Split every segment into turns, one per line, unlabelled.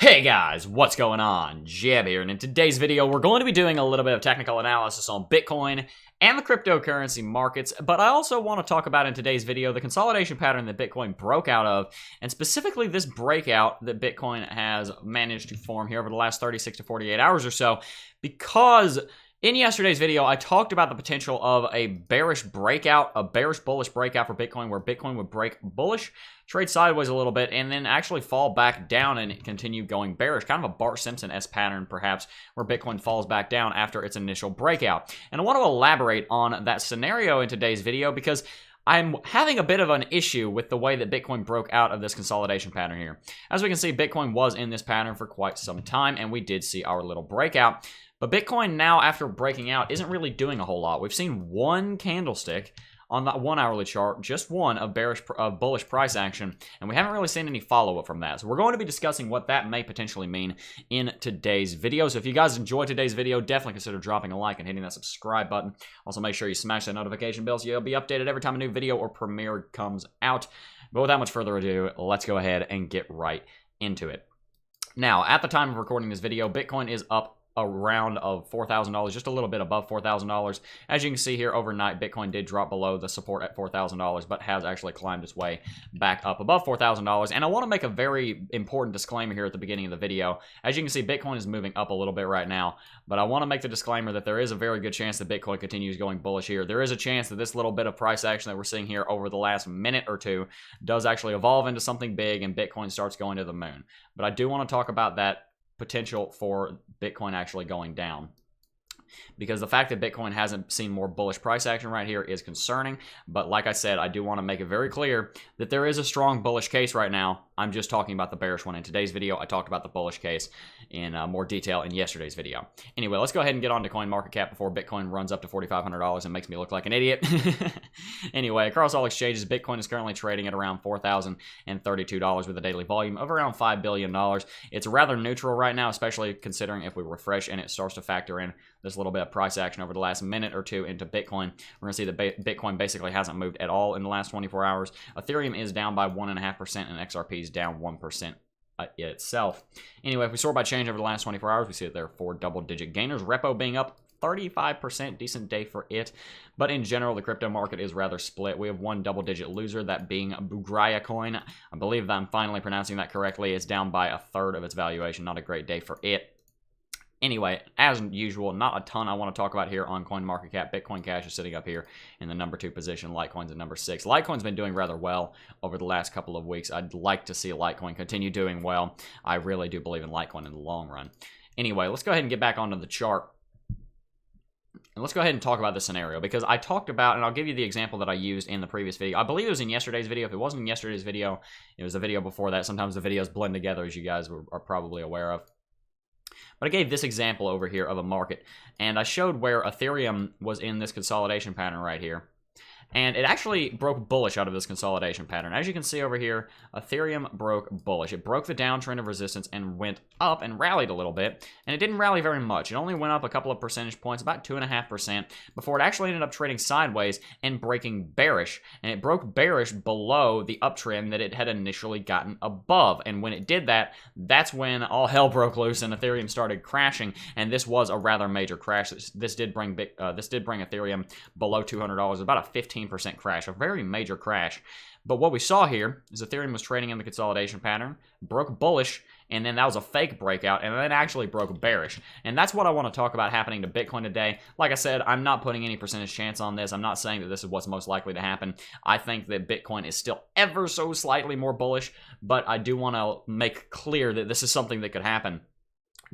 Hey guys, what's going on? Jeb here, and in today's video, we're going to be doing a little bit of technical analysis on Bitcoin and the cryptocurrency markets, but I also want to talk about in today's video the consolidation pattern that Bitcoin broke out of, and specifically this breakout that Bitcoin has managed to form here over the last 36 to 48 hours or so, because in yesterday's video, I talked about the potential of a bearish breakout, a bearish bullish breakout for Bitcoin, where Bitcoin would break bullish, trade sideways a little bit, and then actually fall back down and continue going bearish. Kind of a Bart Simpson-esque pattern, perhaps, where Bitcoin falls back down after its initial breakout. And I want to elaborate on that scenario in today's video because I'm having a bit of an issue with the way that Bitcoin broke out of this consolidation pattern here. As we can see, Bitcoin was in this pattern for quite some time, and we did see our little breakout. But Bitcoin now, after breaking out, isn't really doing a whole lot. We've seen one candlestick on that 1 hourly chart, just one of bullish price action, and we haven't really seen any follow-up from that. So we're going to be discussing what that may potentially mean in today's video. So if you guys enjoyed today's video, definitely consider dropping a like and hitting that subscribe button. Also, make sure you smash that notification bell so you'll be updated every time a new video or premiere comes out. But without much further ado, let's go ahead and get right into it. Now, at the time of recording this video, Bitcoin is up around of $4,000, just a little bit above $4,000. As you can see here, overnight, Bitcoin did drop below the support at $4,000, but has actually climbed its way back up above $4,000. And I want to make a very important disclaimer here at the beginning of the video. As you can see, Bitcoin is moving up a little bit right now, but I want to make the disclaimer that there is a very good chance that Bitcoin continues going bullish here. There is a chance that this little bit of price action that we're seeing here over the last minute or two does actually evolve into something big and Bitcoin starts going to the moon. But I do want to talk about that potential for Bitcoin actually going down, because the fact that Bitcoin hasn't seen more bullish price action right here is concerning. But like I said, I do want to make it very clear that there is a strong bullish case right now. I'm just talking about the bearish one in today's video. I talked about the bullish case in more detail in yesterday's video. Anyway, let's go ahead and get on to CoinMarketCap before Bitcoin runs up to $4,500 and makes me look like an idiot. Anyway, across all exchanges, Bitcoin is currently trading at around $4,032 with a daily volume of around $5 billion. It's rather neutral right now, especially considering if we refresh and it starts to factor in this little bit of price action over the last minute or two into Bitcoin. We're going to see that Bitcoin basically hasn't moved at all in the last 24 hours. Ethereum is down by 1.5% and XRP is down 1% itself. Anyway, if we sort by change over the last 24 hours, we see that there are 4 double-digit gainers. Repo being up 35%, decent day for it. But in general, the crypto market is rather split. We have 1 double-digit loser, that being Bugraya coin. I believe that I'm finally pronouncing that correctly. It's down by 1/3 of its valuation. Not a great day for it. Anyway, as usual, not a ton I want to talk about here on CoinMarketCap. Bitcoin Cash is sitting up here in the number 2 position. Litecoin's at number 6. Litecoin's been doing rather well over the last couple of weeks. I'd like to see Litecoin continue doing well. I really do believe in Litecoin in the long run. Anyway, let's go ahead and get back onto the chart. And let's go ahead and talk about this scenario, because I talked about, and I'll give you the example that I used in the previous video. I believe it was in yesterday's video. If it wasn't in yesterday's video, it was the video before that. Sometimes the videos blend together, as you guys are probably aware of. But I gave this example over here of a market, and I showed where Ethereum was in this consolidation pattern right here. And it actually broke bullish out of this consolidation pattern. As you can see over here, Ethereum broke bullish. It broke the downtrend of resistance and went up and rallied a little bit. And it didn't rally very much. It only went up a couple of percentage points, about 2.5%, before it actually ended up trading sideways and breaking bearish. And it broke bearish below the uptrend that it had initially gotten above. And when it did that, that's when all hell broke loose and Ethereum started crashing. And this was a rather major crash. This did bring Ethereum below $200, about a 15% crash, a very major crash. But what we saw here is Ethereum was trading in the consolidation pattern, broke bullish, and then that was a fake breakout, and then actually broke bearish. And that's what I want to talk about happening to Bitcoin today. Like I said, I'm not putting any percentage chance on this. I'm not saying that this is what's most likely to happen. I think that Bitcoin is still ever so slightly more bullish, but I do want to make clear that this is something that could happen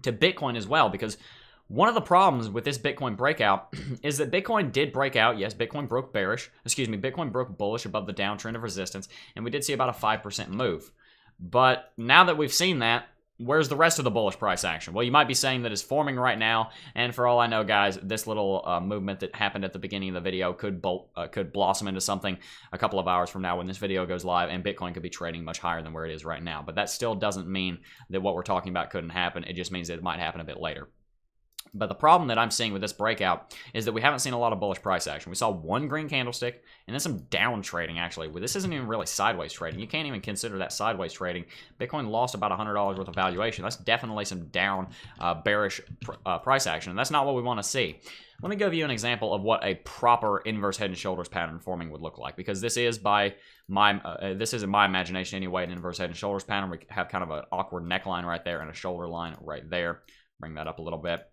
to Bitcoin as well, because one of the problems with this Bitcoin breakout is that Bitcoin did break out. Yes, Bitcoin broke Bitcoin broke bullish above the downtrend of resistance, and we did see about a 5% move. But now that we've seen that, where's the rest of the bullish price action? Well, you might be saying that it's forming right now, and for all I know, guys, this little movement that happened at the beginning of the video could blossom into something a couple of hours from now when this video goes live, and Bitcoin could be trading much higher than where it is right now. But that still doesn't mean that what we're talking about couldn't happen. It just means that it might happen a bit later. But the problem that I'm seeing with this breakout is that we haven't seen a lot of bullish price action. We saw one green candlestick and then some down trading, actually. This isn't even really sideways trading. You can't even consider that sideways trading. Bitcoin lost about $100 worth of valuation. That's definitely some down bearish price action, and that's not what we want to see. Let me give you an example of what a proper inverse head and shoulders pattern forming would look like, because this is this is in my imagination anyway, an inverse head and shoulders pattern. We have kind of an awkward neckline right there and a shoulder line right there. Bring that up a little bit.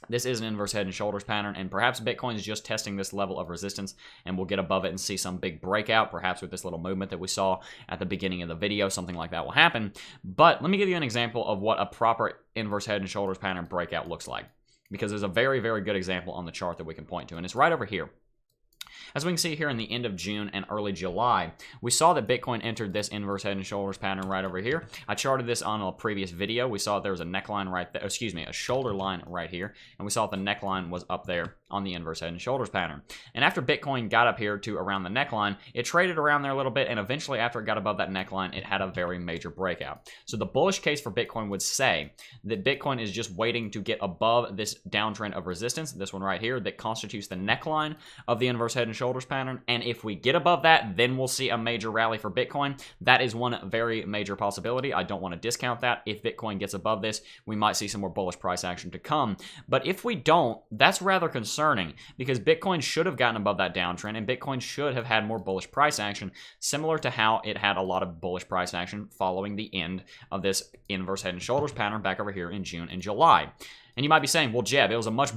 This is an inverse head and shoulders pattern, and perhaps Bitcoin is just testing this level of resistance, and we'll get above it and see some big breakout, perhaps with this little movement that we saw at the beginning of the video. Something like that will happen. But let me give you an example of what a proper inverse head and shoulders pattern breakout looks like, because there's a very, very good example on the chart that we can point to, and it's right over here. As we can see here in the end of June and early July, we saw that Bitcoin entered this inverse head and shoulders pattern right over here. I charted this on a previous video. We saw there was a neckline right there, excuse me, a shoulder line right here, and we saw the neckline was up there on the inverse head and shoulders pattern. And after Bitcoin got up here to around the neckline, it traded around there a little bit, and eventually after it got above that neckline, it had a very major breakout. So the bullish case for Bitcoin would say that Bitcoin is just waiting to get above this downtrend of resistance, this one right here, that constitutes the neckline of the inverse head and shoulders pattern. And if we get above that, then we'll see a major rally for Bitcoin. That is one very major possibility. I don't want to discount that. If Bitcoin gets above this, we might see some more bullish price action to come. But if we don't, that's rather concerning, because Bitcoin should have gotten above that downtrend, and Bitcoin should have had more bullish price action, similar to how it had a lot of bullish price action following the end of this inverse head and shoulders pattern back over here in June and July. And you might be saying, well, Jeb, it was a much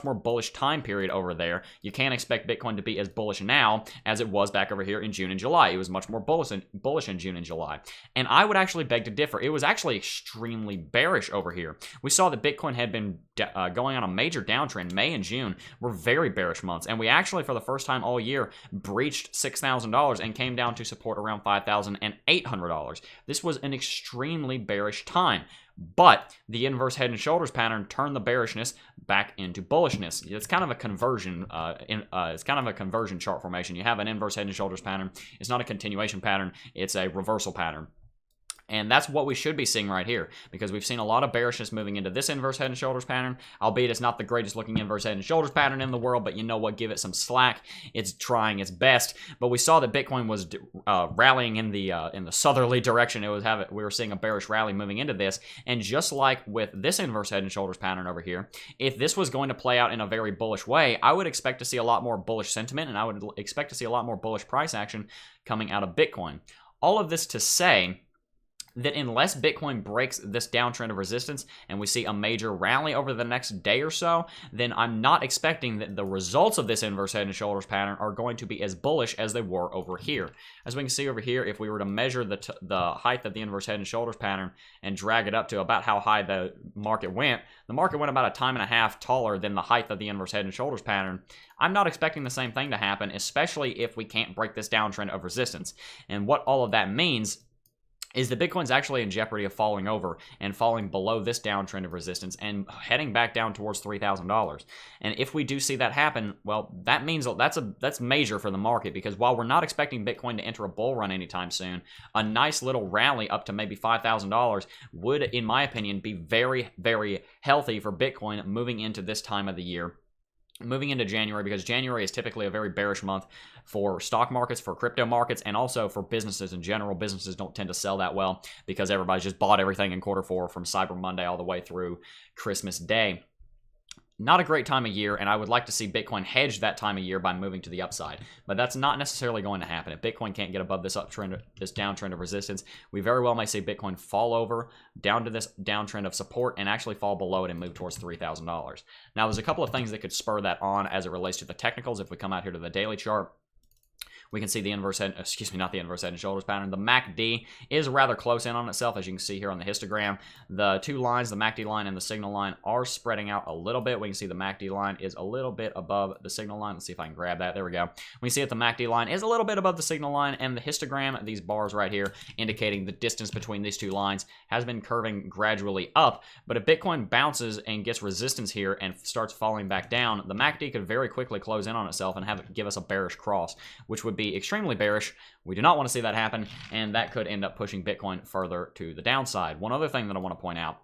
more bullish time period over there. You can't expect Bitcoin to be as bullish now as it was back over here in June and July. It was much more bullish in June and July. And I would actually beg to differ. It was actually extremely bearish over here. We saw that Bitcoin had been going on a major downtrend. May and June were very bearish months. And we actually, for the first time all year, breached $6,000 and came down to support around $5,800. This was an extremely bearish time. But the inverse head and shoulders pattern turned the bearishness back into bullishness. It's kind of a conversion. It's kind of a conversion chart formation. You have an inverse head and shoulders pattern. It's not a continuation pattern. It's a reversal pattern. And that's what we should be seeing right here, because we've seen a lot of bearishness moving into this inverse head and shoulders pattern, albeit it's not the greatest looking inverse head and shoulders pattern in the world, but you know what, give it some slack. It's trying its best. But we saw that Bitcoin was rallying in the southerly direction. We were seeing a bearish rally moving into this, and just like with this inverse head and shoulders pattern over here, if this was going to play out in a very bullish way, I would expect to see a lot more bullish sentiment, and I would expect to see a lot more bullish price action coming out of Bitcoin. All of this to say that unless Bitcoin breaks this downtrend of resistance and we see a major rally over the next day or so, then I'm not expecting that the results of this inverse head and shoulders pattern are going to be as bullish as they were over here. As we can see over here, if we were to measure the height of the inverse head and shoulders pattern and drag it up to about how high the market went about a time and a half taller than the height of the inverse head and shoulders pattern. I'm not expecting the same thing to happen, especially if we can't break this downtrend of resistance. And what all of that means is that Bitcoin's actually in jeopardy of falling over and falling below this downtrend of resistance and heading back down towards $3,000. And if we do see that happen, well, that means that's major for the market, because while we're not expecting Bitcoin to enter a bull run anytime soon, a nice little rally up to maybe $5,000 would, in my opinion, be very, very healthy for Bitcoin moving into this time of the year. Moving into January, because January is typically a very bearish month for stock markets, for crypto markets, and also for businesses in general. Businesses don't tend to sell that well because everybody's just bought everything in quarter four from Cyber Monday all the way through Christmas Day. Not a great time of year, and I would like to see Bitcoin hedge that time of year by moving to the upside. But that's not necessarily going to happen. If Bitcoin can't get above this uptrend, this downtrend of resistance, we very well may see Bitcoin fall over down to this downtrend of support and actually fall below it and move towards $3,000. Now, there's a couple of things that could spur that on as it relates to the technicals. If we come out here to the daily chart, we can see the inverse head, not the inverse head and shoulders pattern. The MACD is rather close in on itself, as you can see here on the histogram. The two lines, the MACD line and the signal line, are spreading out a little bit. We can see the MACD line is a little bit above the signal line. Let's see if I can grab that. There we go. We see that the MACD line is a little bit above the signal line, and the histogram, these bars right here, indicating the distance between these two lines, has been curving gradually up. But if Bitcoin bounces and gets resistance here and starts falling back down, the MACD could very quickly close in on itself and have it give us a bearish cross, which would be extremely bearish. We do not want to see that happen, and that could end up pushing Bitcoin further to the downside. One other thing that I want to point out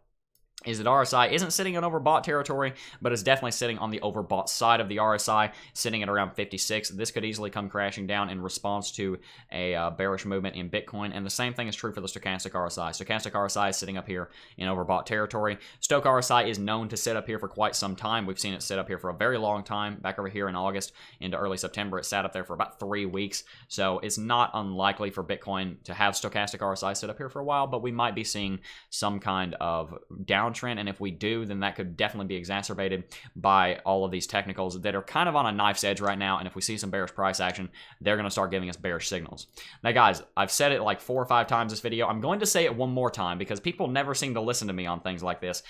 is that RSI isn't sitting in overbought territory, but is definitely sitting on the overbought side of the RSI, sitting at around 56. This could easily come crashing down in response to a bearish movement in Bitcoin, and the same thing is true for the stochastic RSI. Stochastic RSI is sitting up here in overbought territory. Stoch RSI is known to sit up here for quite some time. We've seen it sit up here for a very long time. Back over here in August into early September, it sat up there for about 3 weeks, so it's not unlikely for Bitcoin to have stochastic RSI sit up here for a while, but we might be seeing some kind of downtrend, and if we do, then that could definitely be exacerbated by all of these technicals that are kind of on a knife's edge right now, and if we see some bearish price action, they're going to start giving us bearish signals. Now guys, I've said it like 4 or 5 times this video. I'm going to say it one more time because people never seem to listen to me on things like this.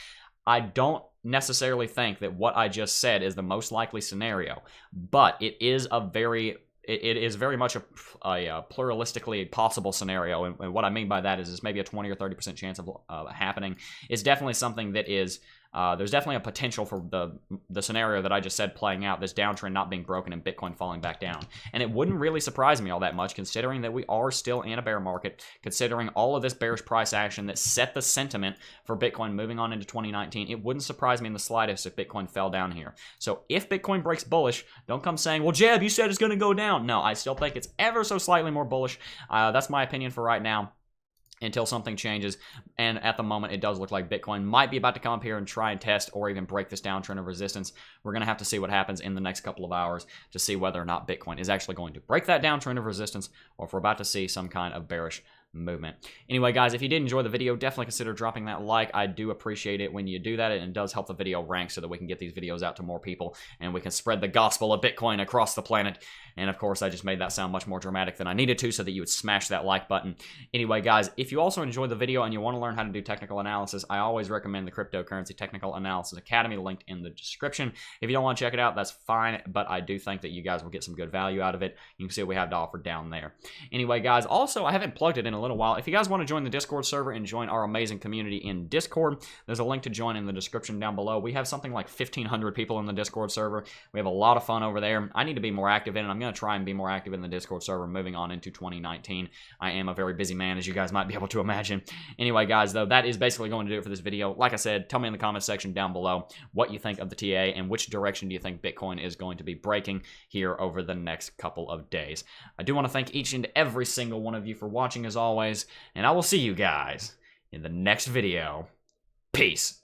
I don't necessarily think that what I just said is the most likely scenario, but it is very much a pluralistically possible scenario, and what I mean by that is it's maybe a 20 or 30% chance of happening. It's definitely something that is there's definitely a potential for the scenario that I just said playing out, this downtrend not being broken and Bitcoin falling back down. And it wouldn't really surprise me all that much, considering that we are still in a bear market, considering all of this bearish price action that set the sentiment for Bitcoin moving on into 2019. It wouldn't surprise me in the slightest if Bitcoin fell down here. So if Bitcoin breaks bullish, don't come saying, well, Jeb, you said it's going to go down. No, I still think it's ever so slightly more bullish. That's my opinion for right now, until something changes, and at the moment it does look like Bitcoin might be about to come up here and try and test or even break this downtrend of resistance. We're going to have to see what happens in the next couple of hours to see whether or not Bitcoin is actually going to break that downtrend of resistance, or if we're about to see some kind of bearish movement. Anyway, guys, if you did enjoy the video, definitely consider dropping that like. I do appreciate it when you do that, and it does help the video rank so that we can get these videos out to more people and we can spread the gospel of Bitcoin across the planet. And of course, I just made that sound much more dramatic than I needed to, so that you would smash that like button. Anyway, guys, if you also enjoyed the video and you want to learn how to do technical analysis, I always recommend the Cryptocurrency Technical Analysis Academy, linked in the description. If you don't want to check it out, that's fine, but I do think that you guys will get some good value out of it. You can see what we have to offer down there. Anyway, guys, also, I haven't plugged it in a little while. If you guys want to join the Discord server and join our amazing community in Discord, there's a link to join in the description down below. We have something like 1,500 people in the Discord server. We have a lot of fun over there. I need to be more active in it. I'm going to try and be more active in the Discord server moving on into 2019. I am a very busy man, as you guys might be able to imagine. Anyway, guys, though, that is basically going to do it for this video. Like I said, tell me in the comment section down below what you think of the TA and which direction do you think Bitcoin is going to be breaking here over the next couple of days. I do want to thank each and every single one of you for watching, as always, and I will see you guys in the next video. Peace.